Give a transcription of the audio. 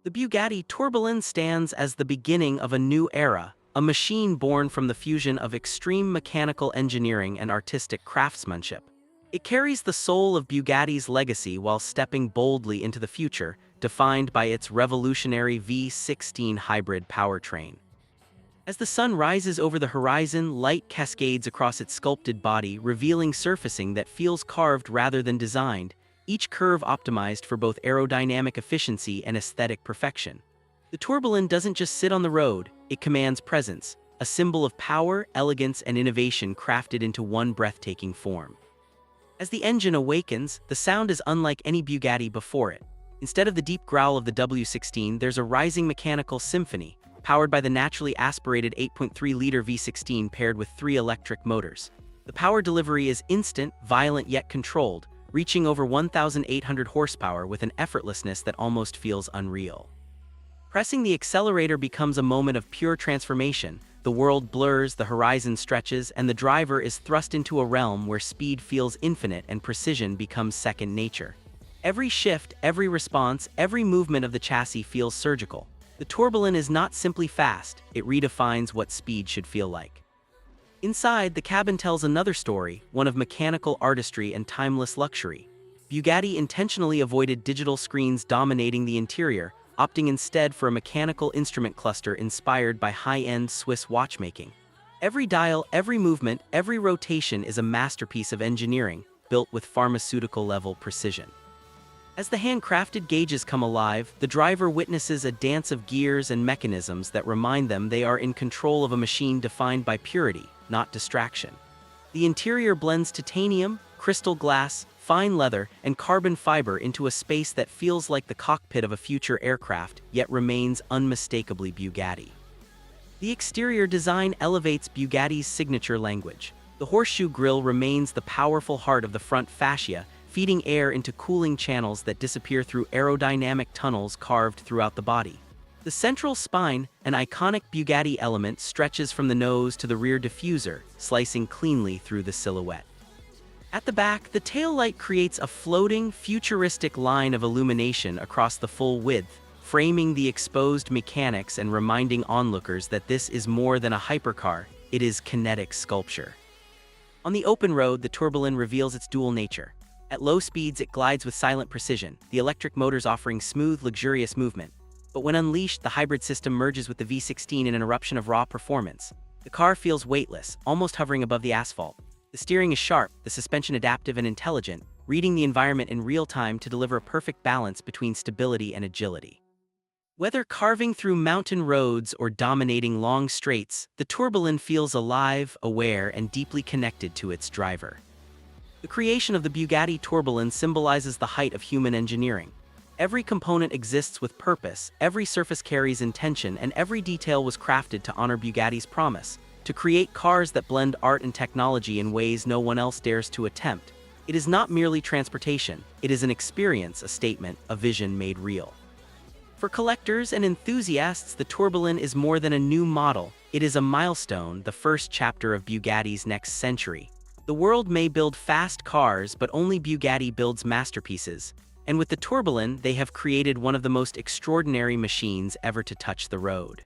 The Bugatti Tourbillon stands as the beginning of a new era, a machine born from the fusion of extreme mechanical engineering and artistic craftsmanship. It carries the soul of Bugatti's legacy while stepping boldly into the future, defined by its revolutionary V16 hybrid powertrain. As the sun rises over the horizon, light cascades across its sculpted body, revealing surfacing that feels carved rather than designed, each curve optimized for both aerodynamic efficiency and aesthetic perfection. The Tourbillon doesn't just sit on the road, it commands presence, a symbol of power, elegance, and innovation crafted into one breathtaking form. As the engine awakens, the sound is unlike any Bugatti before it. Instead of the deep growl of the W16, there's a rising mechanical symphony, powered by the naturally aspirated 8.3-liter V16 paired with 3 electric motors. The power delivery is instant, violent yet controlled, reaching over 1,800 horsepower with an effortlessness that almost feels unreal. Pressing the accelerator becomes a moment of pure transformation. The world blurs, the horizon stretches, and the driver is thrust into a realm where speed feels infinite and precision becomes second nature. Every shift, every response, every movement of the chassis feels surgical. The Tourbillon is not simply fast, it redefines what speed should feel like. Inside, the cabin tells another story, one of mechanical artistry and timeless luxury. Bugatti intentionally avoided digital screens dominating the interior, opting instead for a mechanical instrument cluster inspired by high-end Swiss watchmaking. Every dial, every movement, every rotation is a masterpiece of engineering, built with pharmaceutical-level precision. As the handcrafted gauges come alive, the driver witnesses a dance of gears and mechanisms that remind them they are in control of a machine defined by purity, not distraction. The interior blends titanium, crystal glass, fine leather, and carbon fiber into a space that feels like the cockpit of a future aircraft, yet remains unmistakably Bugatti. The exterior design elevates Bugatti's signature language. The horseshoe grille remains the powerful heart of the front fascia, feeding air into cooling channels that disappear through aerodynamic tunnels carved throughout the body. The central spine, an iconic Bugatti element, stretches from the nose to the rear diffuser, slicing cleanly through the silhouette. At the back, the taillight creates a floating, futuristic line of illumination across the full width, framing the exposed mechanics and reminding onlookers that this is more than a hypercar, it is kinetic sculpture. On the open road, the Tourbillon reveals its dual nature. At low speeds, it glides with silent precision, the electric motors offering smooth, luxurious movement. But when unleashed, the hybrid system merges with the V16 in an eruption of raw performance. The car feels weightless, almost hovering above the asphalt. The steering is sharp, the suspension adaptive and intelligent, reading the environment in real time to deliver a perfect balance between stability and agility. Whether carving through mountain roads or dominating long straights, the Tourbillon feels alive, aware, and deeply connected to its driver. The creation of the Bugatti Tourbillon symbolizes the height of human engineering. Every component exists with purpose, every surface carries intention, and every detail was crafted to honor Bugatti's promise, to create cars that blend art and technology in ways no one else dares to attempt. It is not merely transportation, it is an experience, a statement, a vision made real. For collectors and enthusiasts, the Tourbillon is more than a new model, it is a milestone, the first chapter of Bugatti's next century. The world may build fast cars, but only Bugatti builds masterpieces. And with the Tourbillon, they have created one of the most extraordinary machines ever to touch the road.